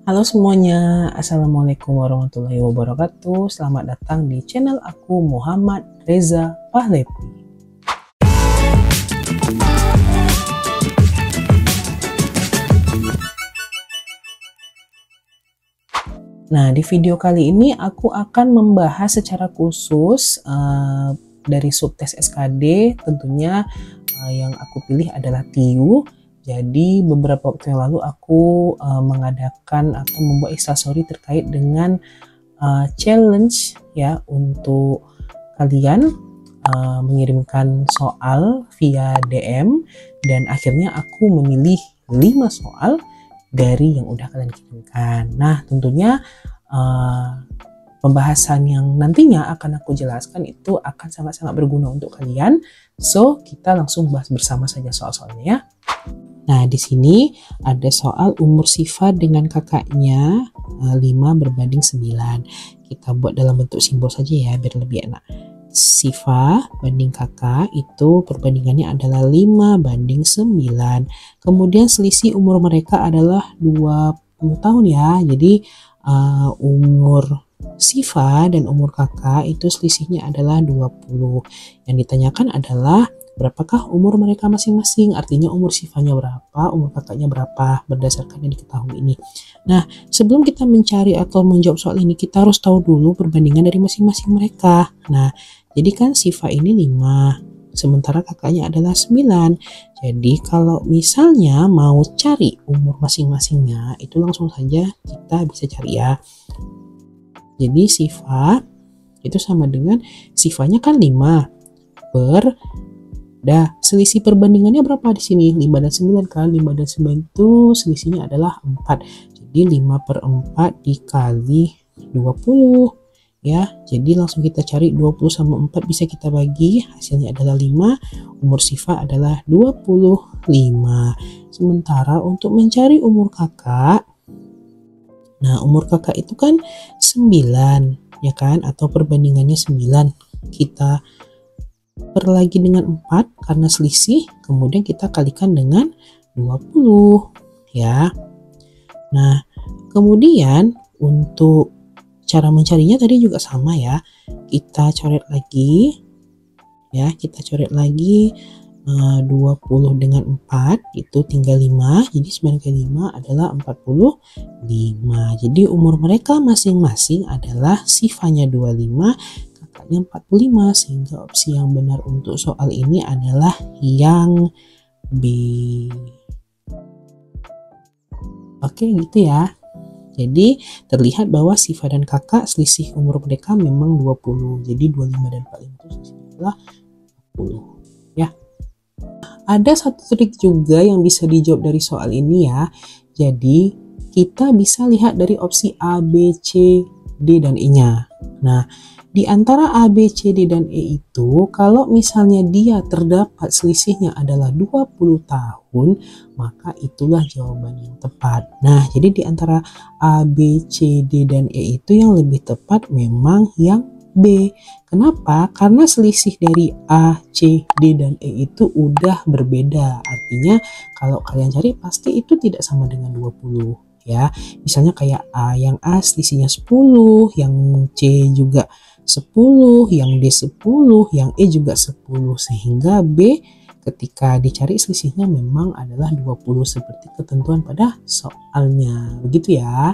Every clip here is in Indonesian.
Halo semuanya, Assalamualaikum warahmatullahi wabarakatuh. Selamat datang di channel aku Muhammad Reza Pahlevi. Nah, di video kali ini aku akan membahas secara khusus dari subtes SKD. Tentunya yang aku pilih adalah TIU. Jadi beberapa waktu yang lalu aku mengadakan atau membuat instastory terkait dengan challenge ya untuk kalian mengirimkan soal via DM, dan akhirnya aku memilih 5 soal dari yang udah kalian kirimkan. Nah, tentunya pembahasan yang nantinya akan aku jelaskan itu akan sangat-sangat berguna untuk kalian. So, kita langsung bahas bersama saja soal-soalnya ya. Nah, di sini ada soal umur Siva dengan kakaknya 5 berbanding 9. Kita buat dalam bentuk simbol saja ya biar lebih enak. Siva banding kakak itu perbandingannya adalah 5 banding 9. Kemudian selisih umur mereka adalah 20 tahun ya. Jadi umur Siva dan umur kakak itu selisihnya adalah 20. Yang ditanyakan adalah berapakah umur mereka masing-masing, artinya umur Sivanya berapa, umur kakaknya berapa, berdasarkan yang diketahui ini. Nah, sebelum kita mencari atau menjawab soal ini, kita harus tahu dulu perbandingan dari masing-masing mereka. Nah, jadi kan Siva ini 5, sementara kakaknya adalah 9. Jadi kalau misalnya mau cari umur masing-masingnya, itu langsung saja kita bisa cari ya. Jadi Siva itu sama dengan Sivanya kan 5 selisih perbandingannya berapa di sini? 5 dan 9 kan? 5 dan 9 itu selisihnya adalah 4. Jadi 5/4 dikali 20 ya. Jadi langsung kita cari 20 sama 4 bisa kita bagi, hasilnya adalah 5. Umur Siva adalah 25. Sementara untuk mencari umur kakak, nah umur kakak itu kan 9 ya kan, atau perbandingannya 9. Kita per lagi dengan 4 karena selisih, kemudian kita kalikan dengan 20 ya. Nah, kemudian untuk cara mencarinya tadi juga sama ya. Kita coret lagi ya, kita coret lagi 20 dengan 4 itu tinggal 5. Jadi 9 kali 5 adalah 45. Jadi umur mereka masing-masing adalah Sivanya 25, kakaknya 45, sehingga opsi yang benar untuk soal ini adalah yang B. Oke, gitu ya. Jadi terlihat bahwa Siva dan kakak selisih umur mereka memang 20. Jadi 25 dan 45 itu selisihnya adalah 20 ya. Ada satu trik juga yang bisa dijawab dari soal ini ya. Jadi kita bisa lihat dari opsi A, B, C, D, dan E-nya. Nah, di antara A, B, C, D, dan E itu, kalau misalnya dia terdapat selisihnya adalah 20 tahun, maka itulah jawaban yang tepat. Nah, jadi di antara A, B, C, D, dan E itu yang lebih tepat memang yang B. Kenapa? Karena selisih dari A, C, D, dan E itu udah berbeda. Artinya kalau kalian cari pasti itu tidak sama dengan 20 ya. Misalnya kayak yang A selisihnya 10, yang C juga 10, yang D 10, yang E juga 10, sehingga B ketika dicari selisihnya memang adalah 20 seperti ketentuan pada soalnya. Begitu ya.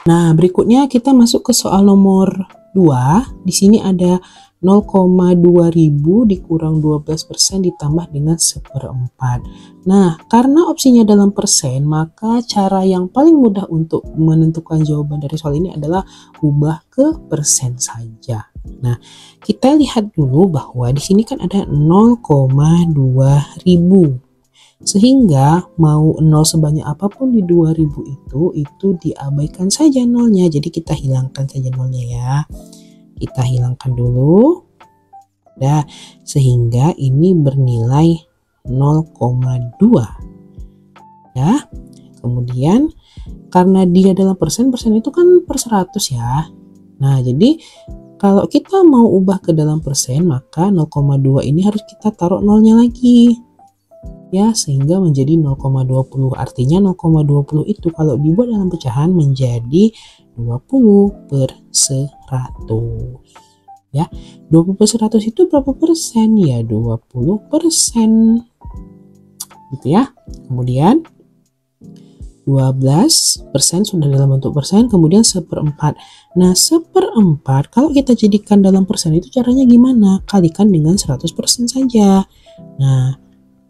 Nah, berikutnya kita masuk ke soal nomor 2. Di sini ada 0,2000 dikurang 12% ditambah dengan 1/4. Nah, karena opsinya dalam persen, maka cara yang paling mudah untuk menentukan jawaban dari soal ini adalah ubah ke persen saja. Nah, kita lihat dulu bahwa di sini kan ada 0,2000. Sehingga mau 0 sebanyak apapun di 2000 itu diabaikan saja nolnya. Jadi kita hilangkan saja nolnya ya. Kita hilangkan dulu. Nah, sehingga ini bernilai 0,2. Ya. Kemudian karena dia dalam persen itu kan per 100 ya. Nah, jadi kalau kita mau ubah ke dalam persen, maka 0,2 ini harus kita taruh nolnya lagi. ya, sehingga menjadi 0,20. Artinya 0,20 itu kalau dibuat dalam pecahan menjadi 20 per 100. Ya, 20 per 100 itu berapa persen? Ya, 20%. Gitu ya. Kemudian 12% sudah dalam bentuk persen, kemudian 1/4. Nah, 1/4 kalau kita jadikan dalam persen itu caranya gimana? Kalikan dengan 100% saja. Nah,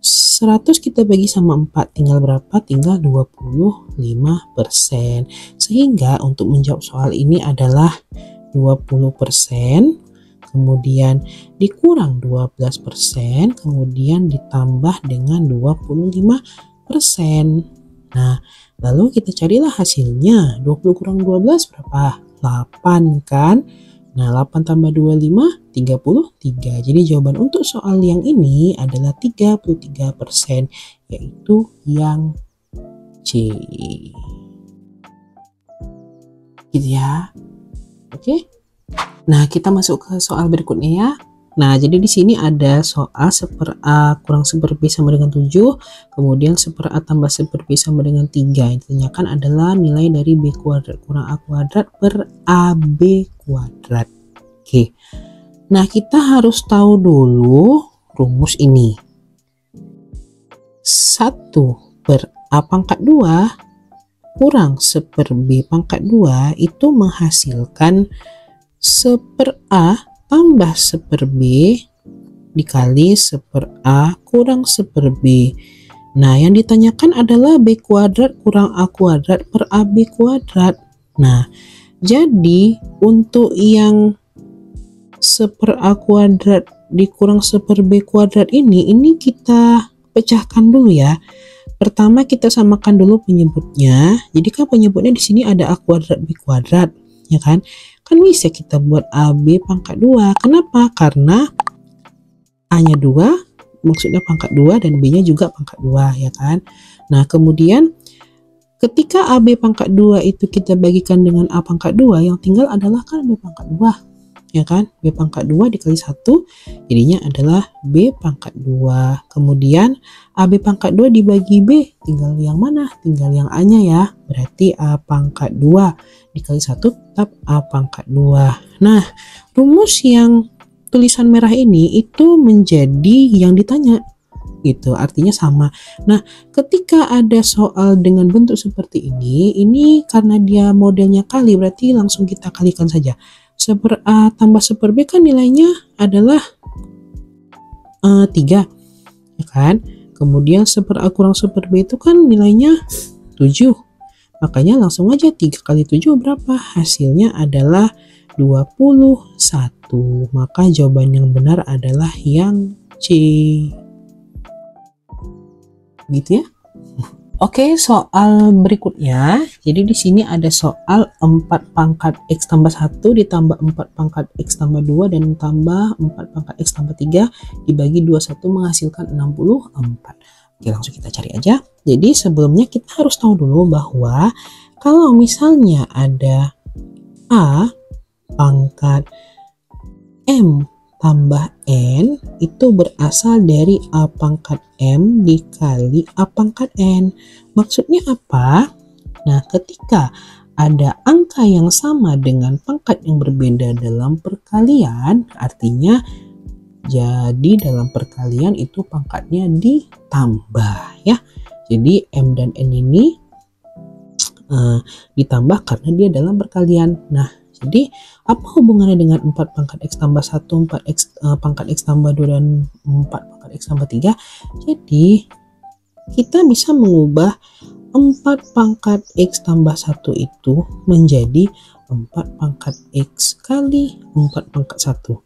100 kita bagi sama 4, tinggal berapa? Tinggal 25%. Sehingga untuk menjawab soal ini adalah 20%, kemudian dikurang 12%, kemudian ditambah dengan 25%. Nah, lalu kita carilah hasilnya. 20 kurang 12 berapa? 8 kan? Nah, 8 tambah 25, 33. Jadi jawaban untuk soal yang ini adalah 33%, yaitu yang C. Gitu ya. Oke. Nah, kita masuk ke soal berikutnya ya. Nah, jadi di sini ada soal 1/A kurang 1/B sama dengan 7, kemudian 1/A tambah 1/B sama dengan 3. Yang ditanyakan adalah nilai dari B kuadrat kurang A kuadrat per AB kuadrat. Oke. Nah, kita harus tahu dulu rumus ini. 1/A pangkat 2 kurang 1/B pangkat 2 itu menghasilkan 1/A tambah 1/B dikali 1/A kurang 1/B. Nah, yang ditanyakan adalah B kuadrat kurang A kuadrat per AB kuadrat. Nah, jadi untuk yang 1/A kuadrat dikurang 1/B kuadrat ini kita pecahkan dulu ya. Pertama kita samakan dulu penyebutnya. Jadi kan penyebutnya di sini ada A kuadrat B kuadrat, ya kan? Kan bisa kita buat AB pangkat 2. Kenapa? Karena A-nya 2, maksudnya pangkat 2, dan B-nya juga pangkat 2, ya kan? Nah, kemudian ketika AB pangkat 2 itu kita bagikan dengan A pangkat 2, yang tinggal adalah kan B pangkat 2, ya kan? B pangkat 2 dikali 1, jadinya adalah B pangkat 2. Kemudian AB pangkat 2 dibagi B, tinggal yang mana? Tinggal yang A-nya ya. Berarti A pangkat 2 dikali 1 tetap A pangkat 2. Nah, rumus yang tulisan merah ini itu menjadi yang ditanya. Gitu, artinya sama. Nah, ketika ada soal dengan bentuk seperti ini karena dia modelnya kali, berarti langsung kita kalikan saja. 1/A tambah 1/B kan nilainya adalah 3, ya kan? Kemudian 1/A kurang 1/B itu kan nilainya 7. Makanya langsung aja 3 kali 7 berapa? Hasilnya adalah 21. Maka jawaban yang benar adalah yang C. Gitu ya. Oke, soal berikutnya. Jadi di sini ada soal 4 pangkat X tambah 1 ditambah 4 pangkat X tambah 2 dan tambah 4 pangkat X tambah 3 dibagi 21 menghasilkan 64. Oke, langsung kita cari aja. Jadi sebelumnya kita harus tahu dulu bahwa kalau misalnya ada A pangkat M tambah N itu berasal dari A pangkat M dikali A pangkat N. Maksudnya apa? Nah, ketika ada angka yang sama dengan pangkat yang berbeda dalam perkalian, artinya jadi dalam perkalian itu pangkatnya ditambah ya. Jadi M dan N ini ditambah karena dia dalam perkalian. Nah, jadi apa hubungannya dengan 4 pangkat X tambah 1, 4 X, pangkat X tambah 2, dan 4 pangkat X tambah 3? Jadi kita bisa mengubah 4 pangkat X tambah 1 itu menjadi 4 pangkat X kali 4 pangkat 1.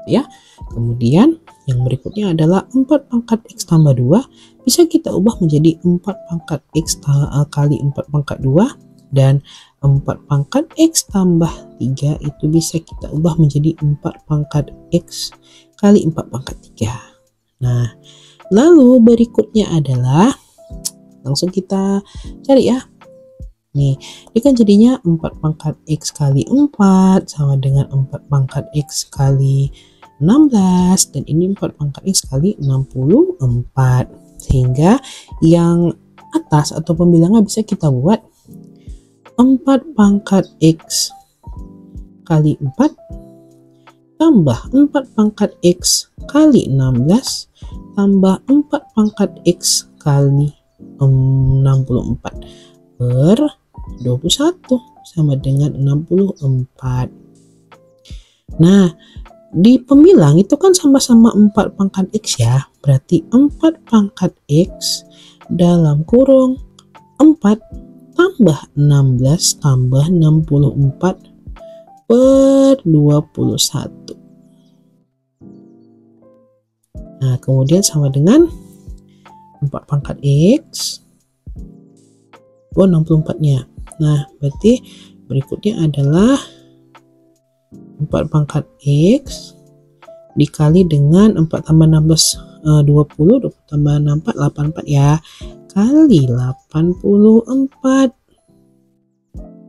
Ya, kemudian yang berikutnya adalah 4 pangkat X tambah 2 bisa kita ubah menjadi 4 pangkat X kali 4 pangkat 2, dan 4 pangkat X tambah 3 itu bisa kita ubah menjadi 4 pangkat X kali 4 pangkat 3. Nah, lalu berikutnya adalah langsung kita cari ya. Nih, ini kan jadinya 4 pangkat X kali 4 sama dengan 4 pangkat X kali 16, dan ini 4 pangkat X kali 64. Sehingga yang atas atau pembilangnya bisa kita buat 4 pangkat X kali 4 tambah 4 pangkat X kali 16 tambah 4 pangkat X kali 64 per 21 sama dengan 64. Nah, di pembilang itu kan sama-sama 4 pangkat X ya. Berarti 4 pangkat X dalam kurung 4 tambah 16 tambah 64 per 21. Nah, kemudian sama dengan 4 pangkat X. 64-nya. Nah, berarti berikutnya adalah 4 pangkat X dikali dengan 4 tambah 16 20 tambah 64 84 ya, kali 84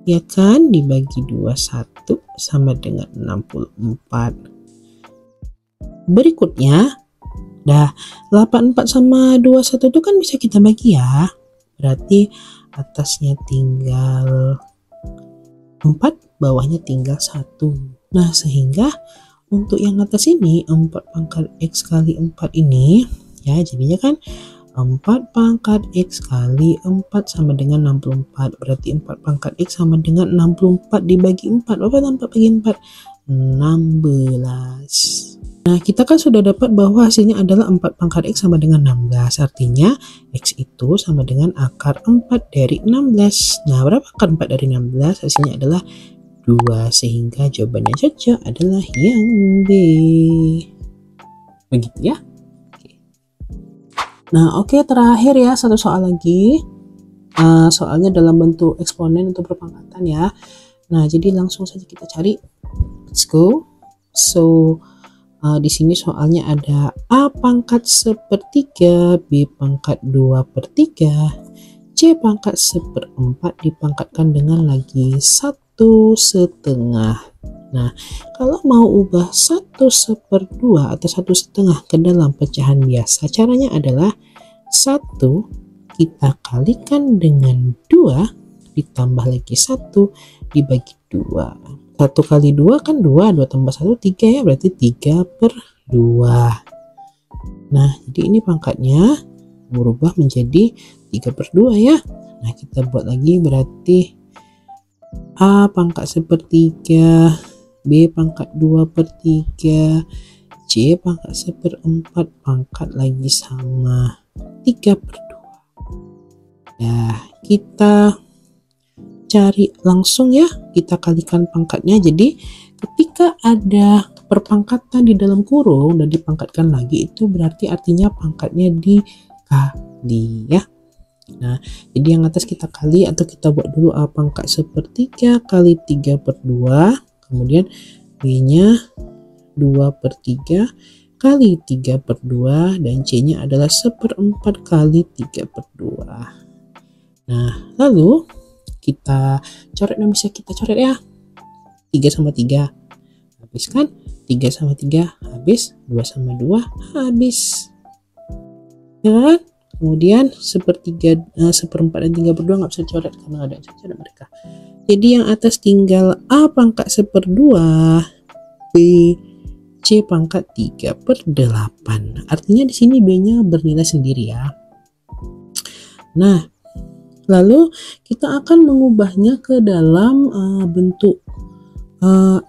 ya kan, dibagi 21 sama dengan 64. Berikutnya dah 84 sama 21 itu kan bisa kita bagi ya, berarti atasnya tinggal 4, bawahnya tinggal 1. Nah, sehingga untuk yang atas ini 4 pangkat X kali 4 ini ya, jadinya kan 4 pangkat X kali 4 sama dengan 64. Berarti 4 pangkat X sama dengan 64 dibagi 4. Berapa 4 bagi 4? 16. Nah, kita kan sudah dapat bahwa hasilnya adalah 4 pangkat X sama dengan 16. Artinya X itu sama dengan akar 4 dari 16. Nah, berapa akar 4 dari 16? Hasilnya adalah 2, sehingga jawabannya cocok adalah yang B. Begitu ya. Nah, oke, terakhir ya, satu soal lagi. Soalnya dalam bentuk eksponen untuk perpangkatan ya. Nah, jadi langsung saja kita cari. Let's go. So, di sini soalnya ada A pangkat 1/3, B pangkat 2/3, C pangkat 1/4 dipangkatkan dengan lagi 1/2. Nah, kalau mau ubah 1/2 atau 1/2 ke dalam pecahan biasa, caranya adalah 1 kita kalikan dengan 2 ditambah lagi 1 dibagi 2. 1 kali 2 kan 2, 2 tambah 1 3 ya, berarti 3/2. Nah, jadi ini pangkatnya berubah menjadi 3/2 ya. Nah, kita buat lagi, berarti A pangkat 1/3, B pangkat 2/3, C pangkat 1/4 pangkat lagi sama 3/2. Ya, kita cari langsung ya, kita kalikan pangkatnya. Jadi ketika ada perpangkatan di dalam kurung dan dipangkatkan lagi, itu berarti artinya pangkatnya dikali ya. Nah, jadi yang atas kita kali atau kita buat dulu A pangkat 1/3 kali 3/2, kemudian B nya 2/3 kali 3/2, dan C nya adalah 1/4 kali 3/2. Nah, lalu kita coret yang bisa kita coret ya. 3 sama 3 habis kan, 3 sama 3 habis, 2 sama 2 habis ya kan. Kemudian 1/4 dan 3/2 nggak bisa coret karena ada yang coret mereka. Jadi yang atas tinggal A pangkat 1/2, B, C pangkat 3/8. Artinya di sini B nya bernilai sendiri ya. Nah, lalu kita akan mengubahnya ke dalam bentuk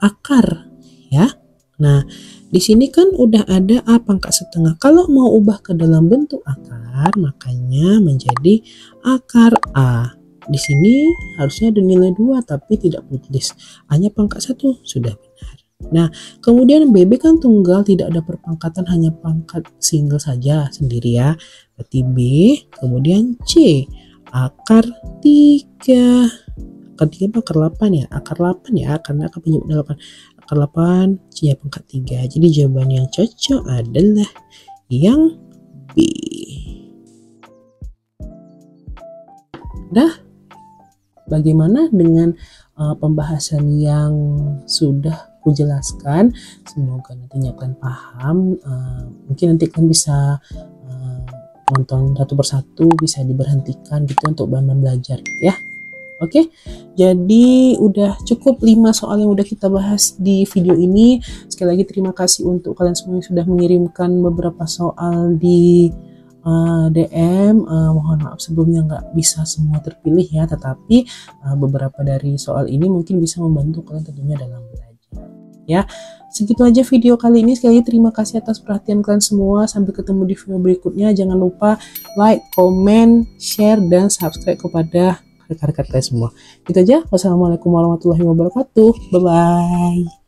akar ya. Nah, di sini kan udah ada A pangkat 1/2. Kalau mau ubah ke dalam bentuk akar, makanya menjadi akar A. Di sini harusnya ada nilai 2 tapi tidak tulis. A-nya pangkat 1 sudah benar. Nah, kemudian BB kan tunggal, tidak ada perpangkatan, hanya pangkat single saja sendiri ya. Berarti B, kemudian C akar 3. Akar 3 apa akar 8 ya? Akar 8 ya, karena akar penyebut 8. Akar 8, C nya pangkat 3. Jadi jawaban yang cocok adalah yang B. Dah, bagaimana dengan pembahasan yang sudah kujelaskan? Semoga nantinya kalian paham. Mungkin nanti kalian bisa nonton satu persatu bisa diberhentikan gitu untuk bahan belajar gitu ya. Oke, jadi udah cukup 5 soal yang udah kita bahas di video ini. Sekali lagi terima kasih untuk kalian semua yang sudah mengirimkan beberapa soal di DM. Mohon maaf sebelumnya nggak bisa semua terpilih ya, tetapi beberapa dari soal ini mungkin bisa membantu kalian tentunya dalam belajar ya. Segitu aja video kali ini. Sekali lagi terima kasih atas perhatian kalian semua. Sampai ketemu di video berikutnya. Jangan lupa like, comment, share, dan subscribe kepada rekan-rekan kalian semua. Itu aja. Wassalamualaikum warahmatullahi wabarakatuh. Bye-bye.